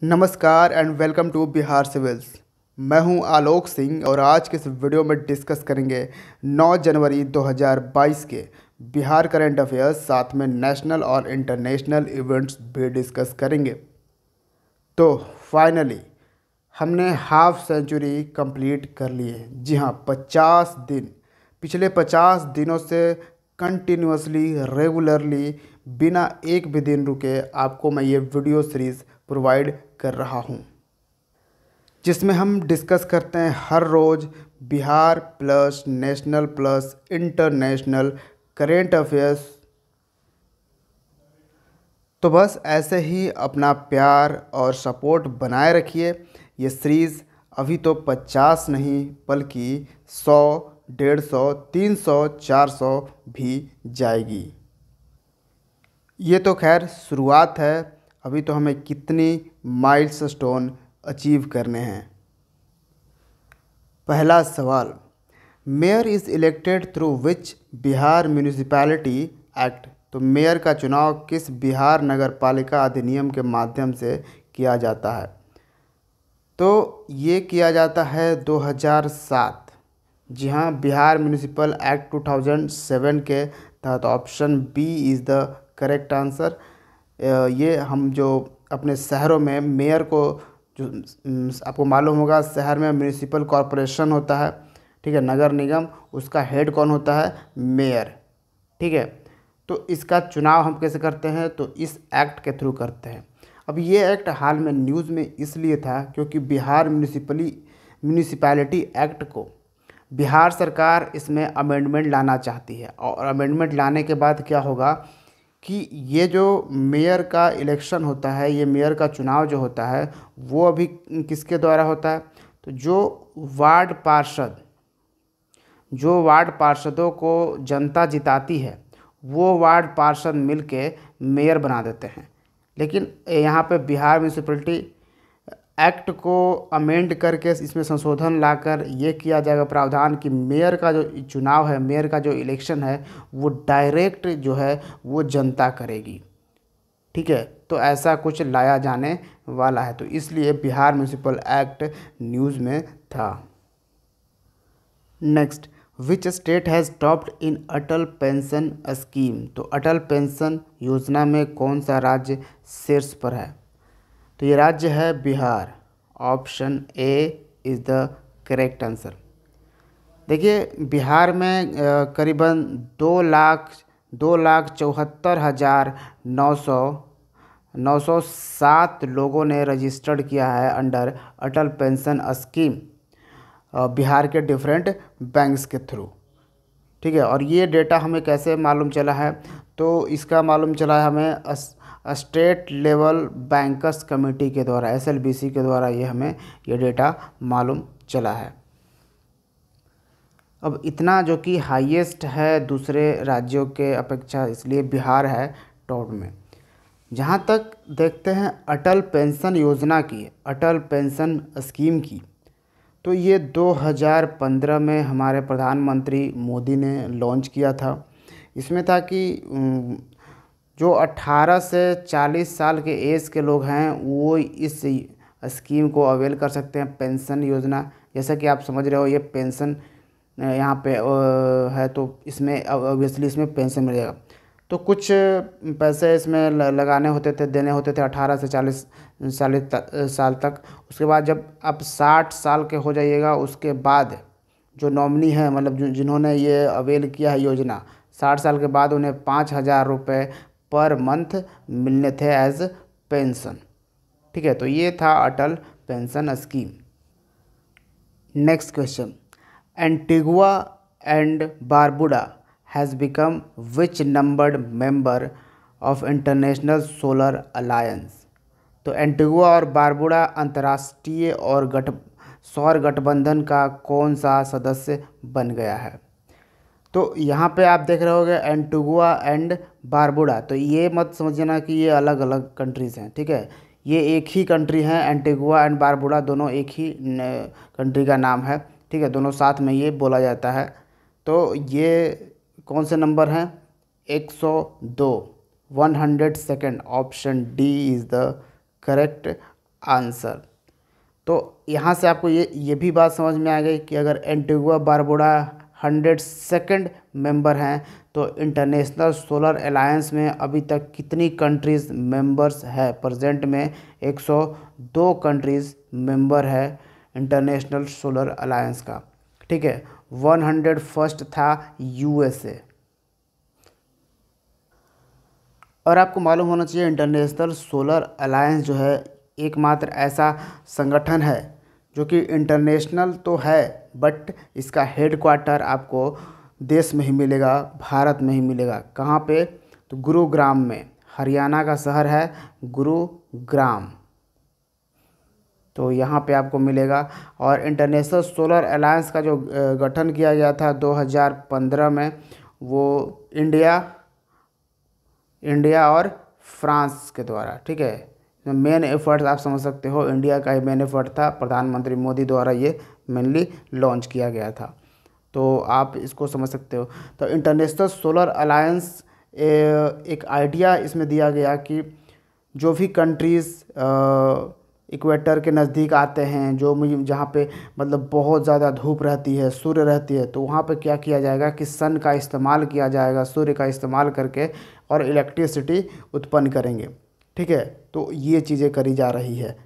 नमस्कार and welcome to Bihar civils. मैं हूं आलोक सिंह और आज के इस वीडियो में डिस्कस करेंगे 9 जनवरी 2022 के बिहार करंट अफेयर्स, साथ में नेशनल और इंटरनेशनल इवेंट्स भी डिस्कस करेंगे। तो फाइनली हमने हाफ सेंचुरी कंप्लीट कर ली है। जी हाँ, 50 दिन, पिछले 50 दिनों से कंटिन्यूसली रेगुलरली बिना एक भी दिन रुके आपको मैं ये वीडियो सीरीज़ प्रोवाइड कर रहा हूँ, जिसमें हम डिस्कस करते हैं हर रोज़ Bihar plus national plus international current affairs. तो बस ऐसे ही अपना प्यार और सपोर्ट बनाए रखिए। ये सीरीज़ अभी तो 50 नहीं बल्कि 100, 150, 300, 400 भी जाएगी। ये तो खैर शुरुआत है, अभी तो हमें कितनी माइलस्टोन अचीव करने हैं। पहला सवाल, mayor is elected through which Bihar municipality act. तो मेयर का चुनाव किस बिहार नगर पालिका अधिनियम के माध्यम से किया जाता है? तो ये किया जाता है 2007। जी हाँ, बिहार म्यूनिसिपल एक्ट 2007 के तहत option B is the correct answer. ये हम जो अपने शहरों में मेयर को, जो आपको मालूम होगा शहर में म्यूनिसिपल कॉरपोरेशन होता है, ठीक है, नगर निगम, उसका हेड कौन होता है? मेयर। ठीक है, तो इसका चुनाव हम कैसे करते हैं? तो इस एक्ट के थ्रू करते हैं। अब ये एक्ट हाल में न्यूज़ में इसलिए था क्योंकि बिहार म्यूनिसिपैलिटी एक्ट को बिहार सरकार इसमें अमेंडमेंट लाना चाहती है, और अमेंडमेंट लाने के बाद क्या होगा कि ये जो मेयर का इलेक्शन होता है, ये मेयर का चुनाव जो होता है वो अभी किसके द्वारा होता है? तो जो वार्ड पार्षदों को जनता जिताती है वो वार्ड पार्षद मिलके मेयर बना देते हैं। लेकिन यहाँ पे बिहार म्यूनिसिपैलिटी एक्ट को अमेंड करके इसमें संशोधन लाकर ये किया जाएगा प्रावधान कि मेयर का जो चुनाव है, मेयर का जो इलेक्शन है, वो डायरेक्ट जो है वो जनता करेगी। ठीक है, तो ऐसा कुछ लाया जाने वाला है, तो इसलिए बिहार म्यूनिसिपल एक्ट न्यूज़ में था। Next, which state has topped in Atal pension scheme. तो अटल पेंशन योजना में कौन सा राज्य शीर्ष पर है? तो ये राज्य है Bihar. Option A is the correct answer. देखिए, बिहार में करीबन 2,74,907 लोगों ने रजिस्टर्ड किया है अंडर अटल पेंशन स्कीम बिहार के डिफरेंट बैंक्स के थ्रू। ठीक है, और ये डेटा हमें कैसे मालूम चला है? तो इसका मालूम चला है हमें स्टेट लेवल बैंकर्स कमेटी के द्वारा, SLBC के द्वारा ये हमें ये डेटा मालूम चला है। अब इतना जो कि हाईएस्ट है दूसरे राज्यों के अपेक्षा, इसलिए बिहार है टॉप में। जहाँ तक देखते हैं अटल पेंशन योजना की, अटल पेंशन स्कीम की, तो ये 2015 में हमारे प्रधानमंत्री मोदी ने लॉन्च किया था। इसमें था कि जो 18 से 40 साल के एज के लोग हैं वो इस स्कीम को अवेल कर सकते हैं, पेंशन योजना। जैसा कि आप समझ रहे हो, ये पेंशन यहाँ पे है, तो इसमें ऑब्वियसली इसमें पेंशन मिलेगा। तो कुछ पैसे इसमें लगाने होते थे, देने होते थे 18 से 40 साल तक। उसके बाद जब आप 60 साल के हो जाइएगा, उसके बाद जो नॉमिनी है, मतलब जिन्होंने ये अवेल किया है योजना, 60 साल के बाद उन्हें 5,000 रुपये पर मंथ मिलने थे एज पेंशन। ठीक है, तो ये था Atal pension scheme. Next question, Antigua and Barbuda has become which numbered member of International Solar Alliance. तो एंटीगुआ और बारबुडा अंतर्राष्ट्रीय और सौर गठबंधन का कौन सा सदस्य बन गया है? तो यहाँ पे आप देख रहे होंगे एंटीगुआ एंड बारबुडा, तो ये मत समझना कि ये अलग अलग कंट्रीज़ हैं। ठीक है, ये एक ही कंट्री हैं, एंटीगुआ एंड बारबुडा दोनों एक ही कंट्री का नाम है। ठीक है, दोनों साथ में ये बोला जाता है। तो ये कौन से नंबर हैं? 102, 102nd। Option D is the correct answer. तो यहाँ से आपको ये भी बात समझ में आ गई कि अगर एंटीगुआ बारबुडा 102nd मेंबर हैं तो इंटरनेशनल सोलर अलायंस में अभी तक कितनी कंट्रीज़ मेंबर्स है। प्रेजेंट में 102 कंट्रीज़ मेंबर है इंटरनेशनल सोलर अलायंस का। ठीक है, 101st था यूएसए। और आपको मालूम होना चाहिए इंटरनेशनल सोलर अलायंस जो है एकमात्र ऐसा संगठन है जो कि इंटरनेशनल तो है बट इसका हेडक्वार्टर आपको देश में ही मिलेगा, भारत में ही मिलेगा। कहाँ पे? तो गुरुग्राम में, हरियाणा का शहर है गुरुग्राम, तो यहाँ पे आपको मिलेगा। और इंटरनेशनल सोलर अलायंस का जो गठन किया गया था 2015 में, वो इंडिया और फ्रांस के द्वारा। ठीक है, मेन एफर्ट्स आप समझ सकते हो, इंडिया का ही मेन एफर्ट था, प्रधानमंत्री मोदी द्वारा ये मेनली लॉन्च किया गया था, तो आप इसको समझ सकते हो। तो इंटरनेशनल सोलर अलायंस एक आइडिया इसमें दिया गया कि जो भी कंट्रीज़ इक्वेटर के नज़दीक आते हैं, जहाँ पे मतलब बहुत ज़्यादा धूप रहती है, सूर्य रहती है, तो वहाँ पे क्या किया जाएगा कि सन का इस्तेमाल किया जाएगा, सूर्य का इस्तेमाल करके, और इलेक्ट्रिसिटी उत्पन्न करेंगे। ठीक है, तो ये चीज़ें करी जा रही है।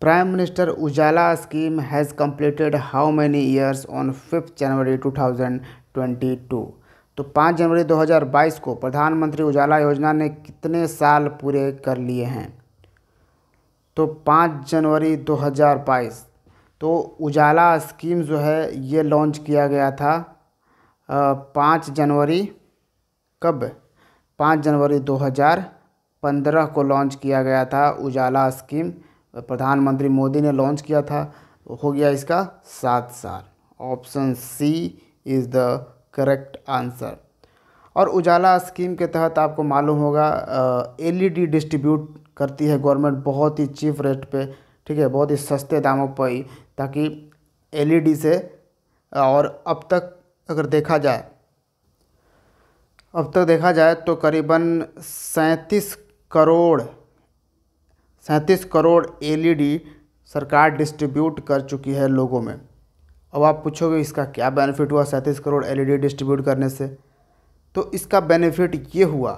Prime minister Ujala scheme has completed how many years on 5 जनवरी 2022। तो 5 जनवरी 2022 को प्रधानमंत्री उजाला योजना ने कितने साल पूरे कर लिए हैं? तो 5 जनवरी 2022, तो उजाला स्कीम जो है ये लॉन्च किया गया था 5 जनवरी, कब? 5 जनवरी 2015 को लॉन्च किया गया था उजाला स्कीम, प्रधानमंत्री मोदी ने लॉन्च किया था। हो गया इसका 7 साल। Option C is the correct answer. और उजाला स्कीम के तहत आपको मालूम होगा एलईडी डिस्ट्रीब्यूट करती है गवर्नमेंट बहुत ही चीप रेट पे। ठीक है, बहुत ही सस्ते दामों पर ही, ताकि एलईडी से, और अब तक अगर देखा जाए तो करीबन 37 करोड़ एलईडी सरकार डिस्ट्रीब्यूट कर चुकी है लोगों में। अब आप पूछोगे इसका क्या बेनिफिट हुआ 37 करोड़ एलईडी डिस्ट्रीब्यूट करने से? तो इसका बेनिफिट ये हुआ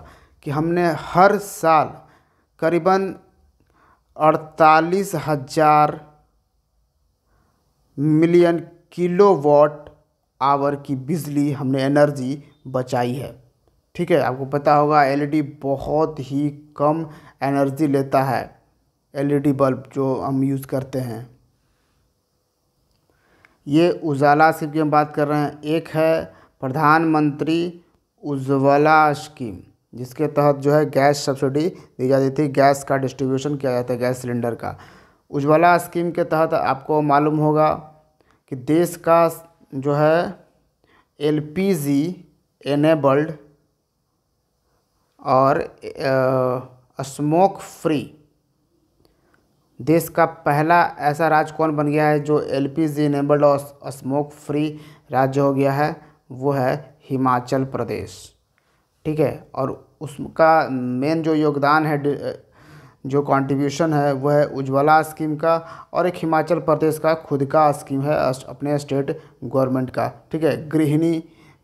कि हमने हर साल करीबन 48,000 मिलियन किलोवाट आवर की बिजली हमने एनर्जी बचाई है। ठीक है, आपको पता होगा एलईडी बहुत ही कम एनर्जी लेता है, एलईडी बल्ब जो हम यूज़ करते हैं। ये उजाला स्कीम की हम बात कर रहे हैं। एक है प्रधानमंत्री उज्ज्वला स्कीम, जिसके तहत जो है गैस सब्सिडी दी जाती थी, गैस का डिस्ट्रीब्यूशन किया जाता है, गैस सिलेंडर का। उज्ज्वला स्कीम के तहत आपको मालूम होगा कि देश का जो है एलपीजी एनेबल्ड और स्मोक फ्री, देश का पहला ऐसा राज्य कौन बन गया है जो एलपीजी एनेबल्ड और स्मोक फ्री राज्य हो गया है? वो है हिमाचल प्रदेश। ठीक है, और उसका मेन जो योगदान है, जो कंट्रीब्यूशन है, वो है उज्ज्वला स्कीम का, और एक हिमाचल प्रदेश का खुद का स्कीम है अपने स्टेट गवर्नमेंट का। ठीक है,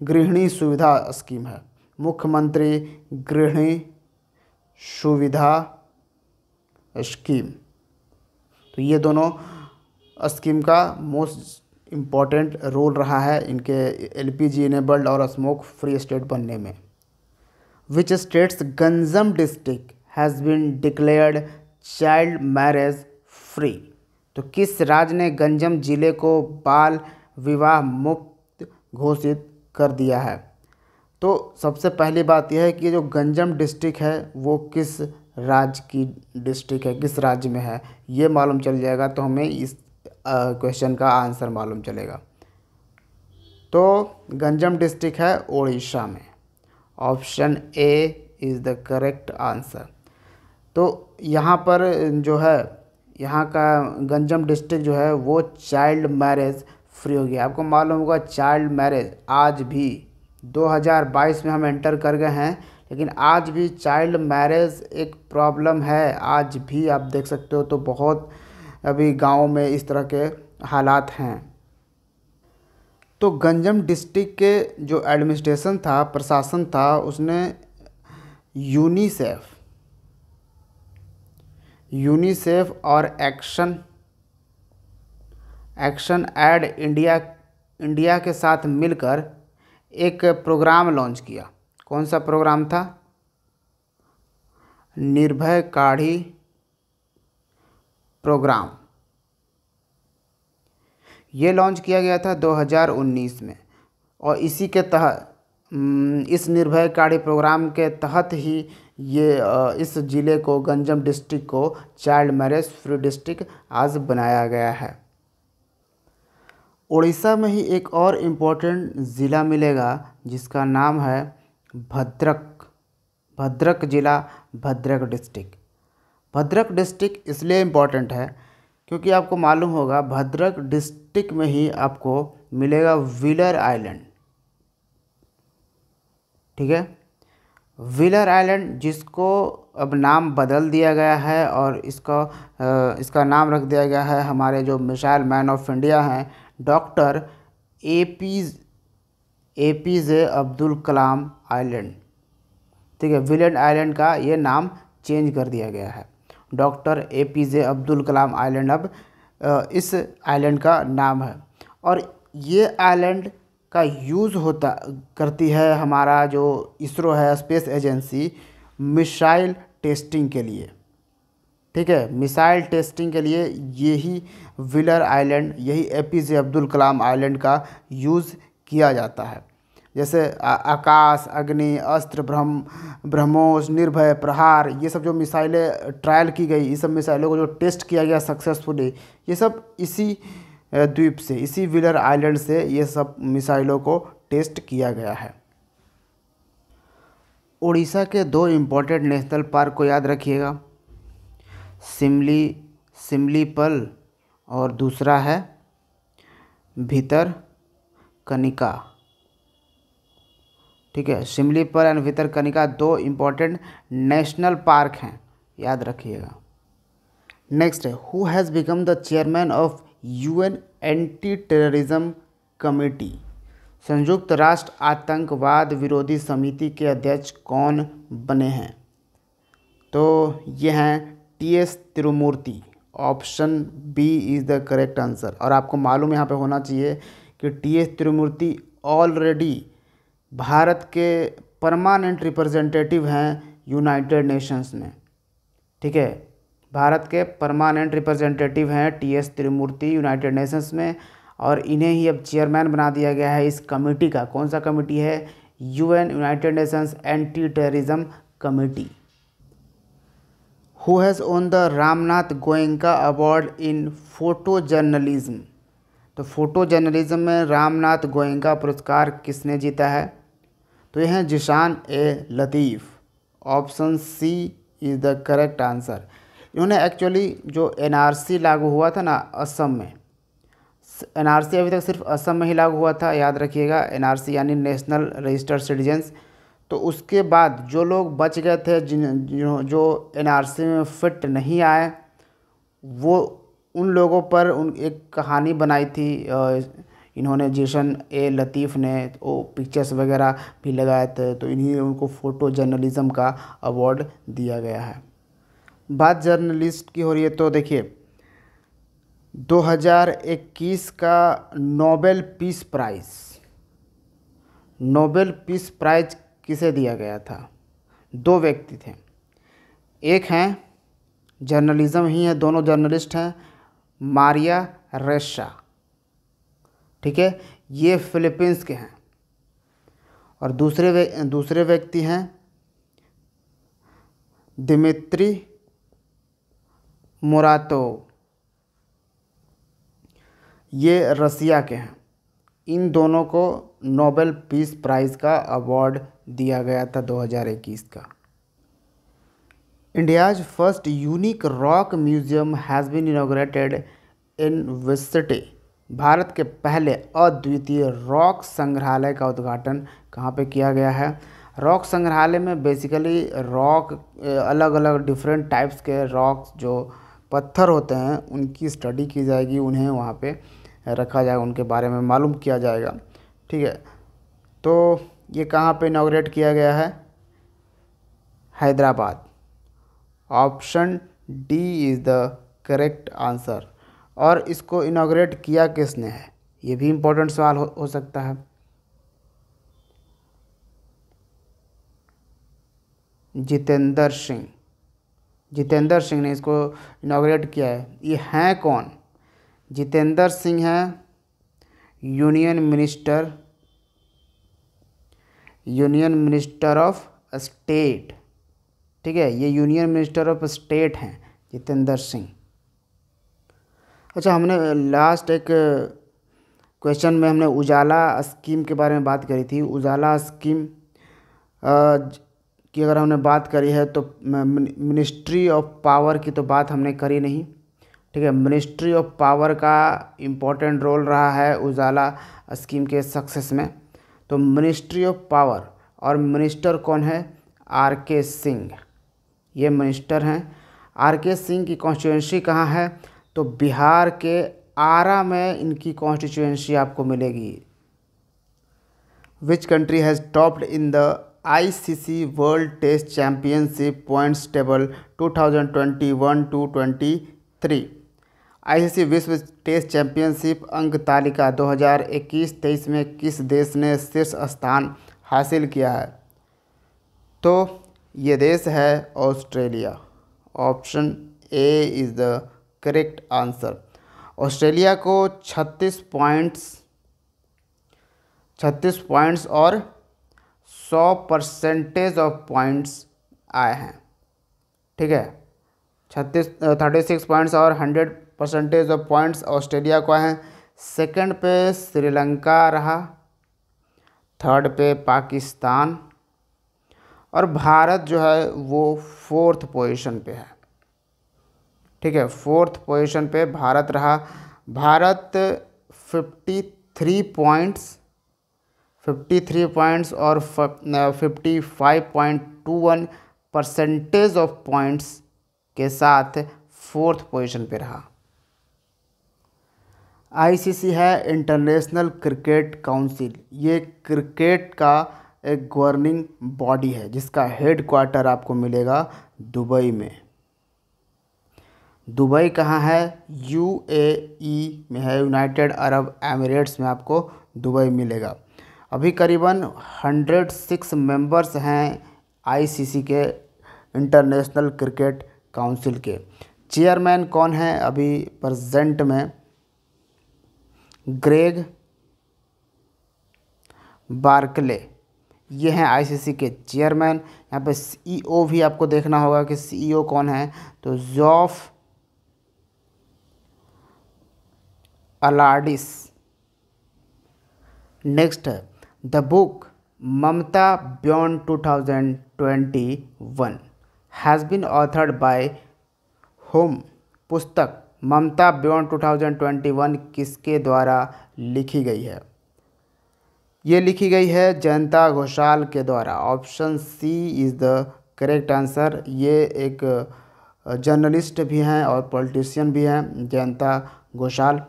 गृहिणी सुविधा स्कीम है, मुख्यमंत्री गृहिणी सुविधा स्कीम। तो ये दोनों स्कीम का मोस्ट इम्पॉर्टेंट रोल रहा है इनके एलपीजी एनेबल्ड और स्मोक फ्री स्टेट बनने में। Which states Ganjam district has been declared child marriage free? तो किस राज्य ने गंजम जिले को बाल विवाह मुक्त घोषित कर दिया है? तो सबसे पहली बात यह है कि जो गंजम डिस्ट्रिक्ट है वो किस राज्य की डिस्ट्रिक्ट है, किस राज्य में है, ये मालूम चल जाएगा तो हमें इस क्वेश्चन का आंसर मालूम चलेगा। तो गंजम डिस्ट्रिक्ट है ओडिशा में। Option A is the correct answer. तो यहाँ पर जो है, यहाँ का गंजम डिस्ट्रिक्ट जो है वो चाइल्ड मैरिज फ्री हो गया। आपको मालूम होगा चाइल्ड मैरिज आज भी 2022 में हम एंटर कर गए हैं, लेकिन आज भी चाइल्ड मैरिज एक प्रॉब्लम है। आज भी आप देख सकते हो तो बहुत अभी गाँव में इस तरह के हालात हैं। तो गंजम डिस्ट्रिक्ट के जो एडमिनिस्ट्रेशन था, प्रशासन था, उसने यूनिसेफ और एक्शन एड इंडिया के साथ मिलकर एक प्रोग्राम लॉन्च किया। कौन सा प्रोग्राम था? निर्भय काढ़ी प्रोग्राम। ये लॉन्च किया गया था 2019 में, और इसी के तहत इस निर्भय काढ़ी प्रोग्राम के तहत ही ये इस ज़िले को, गंजम डिस्ट्रिक्ट को चाइल्ड मैरिज फ्री डिस्ट्रिक्ट आज बनाया गया है। उड़ीसा में ही एक और इम्पोर्टेंट ज़िला मिलेगा जिसका नाम है भद्रक ज़िला, भद्रक डिस्ट्रिक्ट। भद्रक डिस्ट्रिक्ट इसलिए इम्पोर्टेंट है क्योंकि आपको मालूम होगा भद्रक डिस्ट्रिक्ट में ही आपको मिलेगा व्हीलर आइलैंड। ठीक है, व्हीलर आइलैंड जिसको अब नाम बदल दिया गया है और इसका नाम रख दिया गया है हमारे जो मिसाइल मैन ऑफ इंडिया हैं doctor APJ Abdul Kalam island. ठीक है, व्हीलर आइलैंड का ये नाम चेंज कर दिया गया है। Doctor APJ Abdul Kalam island अब इस आइलैंड का नाम है। और ये आइलैंड का यूज़ करती है हमारा जो इसरो है, स्पेस एजेंसी, मिसाइल टेस्टिंग के लिए। ठीक है, मिसाइल टेस्टिंग के लिए यही व्हीलर आइलैंड, यही APJ अब्दुल कलाम आइलैंड का यूज़ किया जाता है। जैसे आकाश, अग्नि, अस्त्र, ब्रह्मोस, निर्भय, प्रहार, ये सब जो मिसाइलें ट्रायल की गई, इस सब मिसाइलों को जो टेस्ट किया गया सक्सेसफुली, ये सब इसी द्वीप से, इसी व्हीलर आइलैंड से ये सब मिसाइलों को टेस्ट किया गया है। उड़ीसा के 2 इम्पोर्टेंट नेशनल पार्क को याद रखिएगा, सिमलीपल और दूसरा है भितरकनिका। ठीक है, Similipal and Bhitarkanika 2 important national park हैं, याद रखिएगा। नेक्स्ट है, who has become the chairman of UN anti terrorism committee. संयुक्त राष्ट्र आतंकवाद विरोधी समिति के अध्यक्ष कौन बने हैं? तो ये हैं TS Tirumurti. Option B is the correct answer. और आपको मालूम यहाँ पे होना चाहिए कि TS तिरुमूर्ति ऑलरेडी भारत के परमानेंट रिप्रेजेंटेटिव हैं यूनाइटेड नेशंस में। ठीक है, भारत के परमानेंट रिप्रेजेंटेटिव हैं TS तिरुमूर्ति यूनाइटेड नेशंस में, और इन्हें ही अब चेयरमैन बना दिया गया है इस कमेटी का। कौन सा कमेटी है? UN United Nations anti terrorism committee. Who has own the Ramnath Goenka award in photo journalism. तो फोटो जर्नलिज्म में रामनाथ गोयनका पुरस्कार किसने जीता है? तो यह हैं Zeeshan e Latif. Option C is the correct answer. इन्होंने एक्चुअली जो NRC लागू हुआ था ना असम में, NRC अभी तक सिर्फ असम में ही लागू हुआ था, याद रखिएगा। NRC यानी नेशनल रजिस्टर्ड सिटीजन्स। तो उसके बाद जो लोग बच गए थे, जो NRC में फिट नहीं आए, वो उन लोगों पर एक कहानी बनाई थी इन्होंने, जिशन ए लतीफ़ ने। वो पिक्चर्स वगैरह भी लगाए थे, तो इन्हीं उनको फ़ोटो जर्नलिज़म का अवार्ड दिया गया है। बात जर्नलिस्ट की हो रही है तो देखिए 2021 का नोबेल पीस प्राइज़ किसे दिया गया था? 2 व्यक्ति थे। एक हैं, जर्नलिज़म ही है, दोनों जर्नलिस्ट हैं, मारिया रेसा। ठीक है, ये फिलीपींस के हैं। और दूसरे व्यक्ति हैं दिमित्री मुरातोव, ये रसिया के हैं। इन दोनों को नोबेल पीस प्राइज़ का अवार्ड दिया गया था 2021 का। India's first unique rock museum has been inaugurated in which city. Bharat के पहले अद्वितीय रॉक संग्रहालय का उद्घाटन कहाँ पे किया गया है? रॉक संग्रहालय में बेसिकली रॉक, अलग अलग डिफरेंट टाइप्स के रॉक्स जो पत्थर होते हैं उनकी स्टडी की जाएगी, उन्हें वहाँ पे रखा जाएगा, उनके बारे में मालूम किया जाएगा। ठीक है, तो ये कहाँ पे इनॉग्रेट किया गया है? Hyderabad. Option D is the correct answer. और इसको इनॉग्रेट किया किसने है, ये भी इम्पोर्टेंट सवाल हो सकता है। जितेंद्र सिंह, जितेंद्र सिंह ने इसको इनॉग्रेट किया है। ये हैं कौन? जितेंद्र सिंह हैं यूनियन मिनिस्टर ऑफ स्टेट। ठीक है, ये यूनियन मिनिस्टर ऑफ स्टेट हैं जितेंद्र सिंह। अच्छा, हमने लास्ट एक क्वेश्चन में हमने उजाला स्कीम के बारे में बात करी थी। उजाला स्कीम की अगर हमने बात करी है तो मिनिस्ट्री ऑफ पावर की तो बात हमने करी नहीं। ठीक है, मिनिस्ट्री ऑफ पावर का इम्पोर्टेंट रोल रहा है उजाला स्कीम के सक्सेस में। तो मिनिस्ट्री ऑफ पावर और मिनिस्टर कौन है? आर के सिंह, ये मिनिस्टर हैं। आर के सिंह की कॉन्स्टिट्यूंसी कहाँ है? तो बिहार के आरा में इनकी कॉन्स्टिट्यूंसी आपको मिलेगी। Which country has topped in the ICC world test championship points table 2021-23? ICC विश्व टेस्ट चैंपियनशिप अंक तालिका 2021-23 में किस देश ने शीर्ष स्थान हासिल किया है? तो ये देश है Australia. Option A is the correct answer. Australia को 36 पॉइंट्स और 100% ऑफ पॉइंट्स आए हैं। ठीक है, 36 पॉइंट्स और 100% ऑफ पॉइंट्स ऑस्ट्रेलिया को आए हैं। सेकंड पे श्रीलंका रहा, थर्ड पे पाकिस्तान, और भारत जो है वो 4th पोजीशन पे है। ठीक है, 4th पोजीशन पे भारत रहा। भारत 53 पॉइंट्स और 55.21% ऑफ पॉइंट्स के साथ 4th पोजीशन पे रहा। ICC है इंटरनेशनल क्रिकेट काउंसिल। ये क्रिकेट का एक गवर्निंग बॉडी है जिसका हेड क्वार्टर आपको मिलेगा दुबई में। दुबई कहाँ है? UAE में है, यूनाइटेड अरब एमिरेट्स में आपको दुबई मिलेगा। अभी करीबन 106 मेंबर्स हैं ICC के इंटरनेशनल क्रिकेट काउंसिल के। चेयरमैन कौन है अभी प्रेजेंट में? ग्रेग बार्कले, ये हैं ICC के चेयरमैन। यहाँ पे CEO भी आपको देखना होगा कि CEO कौन है, तो जॉफ अलाडिस। नेक्स्ट है the book Mamata beyond 2021 has been authored by whom. पुस्तक ममता बियॉन्ड 2021 किसके द्वारा लिखी गई है? ये लिखी गई है जयंता घोषाल के द्वारा। Option C is the correct answer. ये एक जर्नलिस्ट भी हैं और पॉलिटिशियन भी हैं, जयंता घोषाल।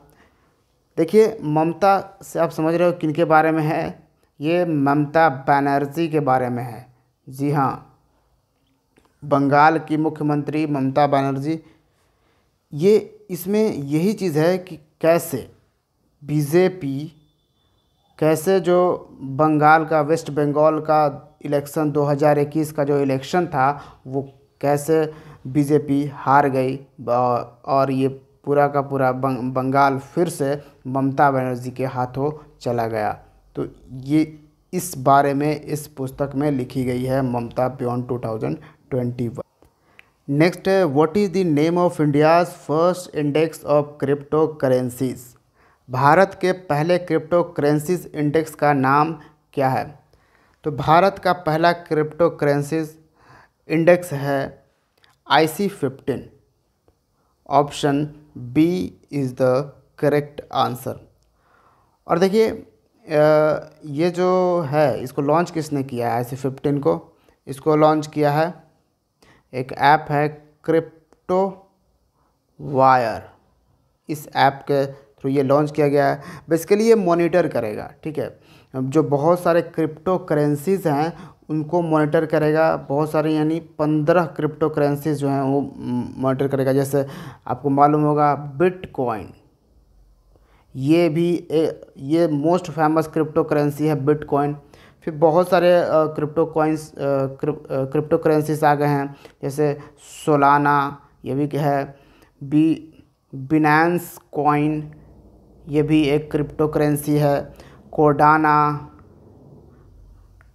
देखिए, ममता से आप समझ रहे हो किनके बारे में है? ये ममता बनर्जी के बारे में है। जी हाँ, बंगाल की मुख्यमंत्री ममता बनर्जी। ये इसमें यही चीज़ है कि कैसे बीजेपी, कैसे जो बंगाल का, वेस्ट बंगाल का इलेक्शन 2021 का जो इलेक्शन था वो कैसे बीजेपी हार गई और ये पूरा का पूरा बंगाल फिर से ममता बनर्जी के हाथों चला गया। तो ये इस बारे में इस पुस्तक में लिखी गई है, ममता बियॉन्ड 2021। नेक्स्ट है what is the name of India's first index of crypto currencies. Bharat के पहले क्रिप्टो करेंसीज इंडेक्स का नाम क्या है? तो भारत का पहला क्रिप्टो करेंसीज इंडेक्स है IC15। Option B is the correct answer. और देखिए, ये जो है इसको लॉन्च किसने किया है? IC-15 को इसको लॉन्च किया है, एक ऐप है क्रिप्टो वायर, इस ऐप के थ्रू ये लॉन्च किया गया है। बेसिकली ये मॉनिटर करेगा, ठीक है, जो बहुत सारे क्रिप्टो करेंसीज हैं उनको मॉनिटर करेगा। बहुत सारे यानी 15 क्रिप्टो करेंसीज जो हैं वो मॉनिटर करेगा। जैसे आपको मालूम होगा बिटकॉइन, ये मोस्ट फेमस क्रिप्टो करेंसी है बिटकॉइन। फिर बहुत सारे क्रिप्टो करेंसीज आ गए हैं, जैसे सोलाना, ये भी है, बिनांस कॉइन, ये भी एक क्रिप्टो करेंसी है, कोर्डाना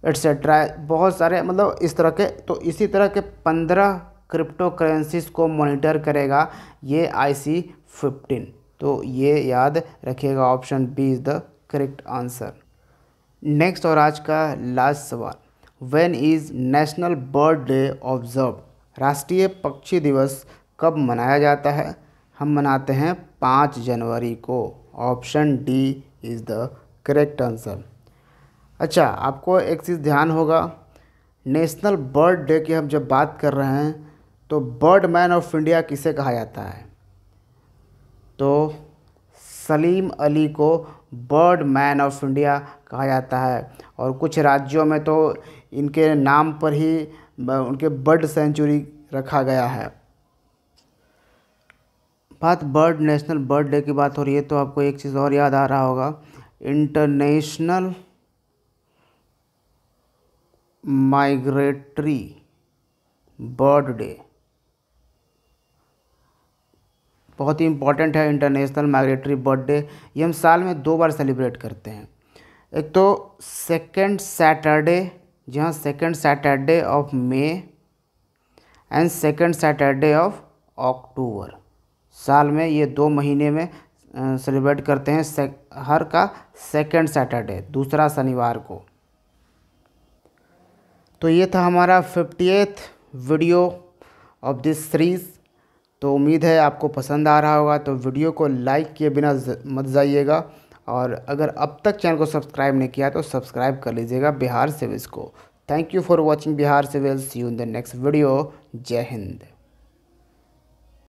एट्सेट्रा, बहुत सारे मतलब इस तरह के। तो इसी तरह के 15 क्रिप्टो करेंसीज को मॉनिटर करेगा ये IC-15। तो ये याद रखिएगा, option B is the correct answer. Next और आज का लास्ट सवाल, when is national bird day observe? राष्ट्रीय पक्षी दिवस कब मनाया जाता है? हम मनाते हैं 5 जनवरी को। Option D is the correct answer. अच्छा, आपको एक चीज़ ध्यान होगा, नेशनल बर्ड डे की हम जब बात कर रहे हैं तो बर्ड मैन ऑफ इंडिया किसे कहा जाता है? तो सलीम अली को बर्ड मैन ऑफ इंडिया कहा जाता है। और कुछ राज्यों में तो इनके नाम पर ही उनके बर्ड सेंचुरी रखा गया है। नेशनल बर्ड डे की बात हो रही है तो आपको एक चीज़ और याद आ रहा होगा, इंटरनेशनल माइग्रेटरी बर्ड डे, बहुत ही इम्पॉर्टेंट है इंटरनेशनल माइग्रेटरी बर्ड डे। ये हम साल में 2 बार सेलिब्रेट करते हैं। एक तो सेकेंड सैटरडे, जहाँ second Saturday of May and second Saturday of October. साल में ये 2 महीने में सेलिब्रेट करते हैं, हर का सेकेंड सैटरडे, दूसरा शनिवार को। तो ये था हमारा 58th video of this series. तो उम्मीद है आपको पसंद आ रहा होगा। तो वीडियो को लाइक किए बिना मत जाइएगा, और अगर अब तक चैनल को सब्सक्राइब नहीं किया तो सब्सक्राइब कर लीजिएगा बिहार सिविल्स को। Thank you for watching Bihar civils. See you in the next video. जय हिंद।